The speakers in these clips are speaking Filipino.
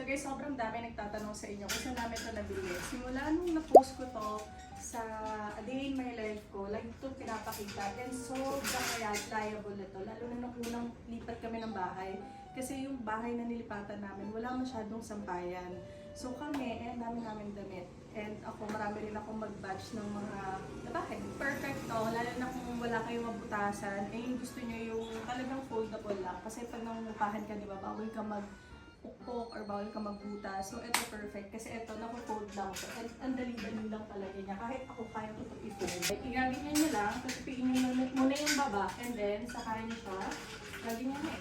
guys, sobrang dami nagtatanong sa inyo kung saan namin ito nabili. Simula nung na-post ko to sa A Day in My Life ko, lagi ito pinapakita. And sobrang reliable ito, lalo na nung unang lipat kami ng bahay. Kasi yung bahay na nilipatan namin, wala masyadong sampayan. So kami, dami namin damit. And ako, marami rin akong mag-batch ng mga bahay. Perfect to, lalo na kung wala kayong mabutasan. Eh, yung gusto nyo yung talagang foldable lang. Kasi pag nangungupahan ka, di ba, bawal ka magpukpok or bawal ka magbuta. So ito perfect. Kasi ito, naku-fold lang ito. And ang dali-dali lang talaga niya. Kahit ako kaya ko ito i-fold. Igaganyan nyo lang, kasi piin nyo muna yung baba. And then, saka nyo siya. Gaganyan na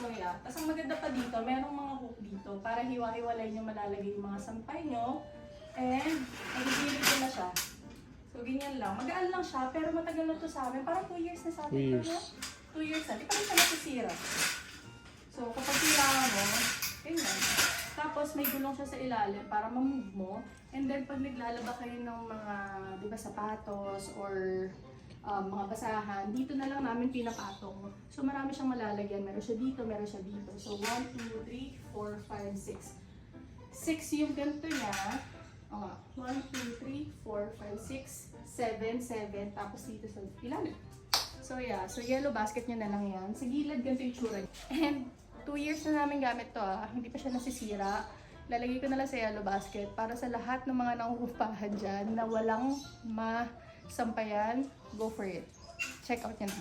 So yeah. Tapos ang maganda pa dito, merong mga hook dito para hiwa-hiwalay nyo malalagay yung mga sampay nyo. And, nagigilid ko na siya. So, ganyan lang. Magaan lang siya, pero matagal na to sa amin. Parang 2 years na sa atin. 2 years. 2 years na. Di pa rin siya nasisira. So, kapag sira mo, ganyan. Tapos, may gulong siya sa ilalim para ma-move mo. And then, pag naglalaba kayo ng mga, di ba, sapatos or mga basahan, dito na lang namin pinapatong. So, marami siyang malalagyan. Meron siya dito, meron siya dito. So, 1, 2, 3, 4, 5, 6. 6 yung ganito niya. 1, 2, 3, 4, 5, 6, 7, 7. Tapos dito sa ilalim. So yeah, so yellow basket niya na lang yan. Sa gilid, ganito yung tsura. And 2 years na namin gamit to Hindi pa siya nasisira. Lalagay ko na lang sa yellow basket para sa lahat ng mga nangungupahan dyan na walang masampayan, go for it. Check out yan.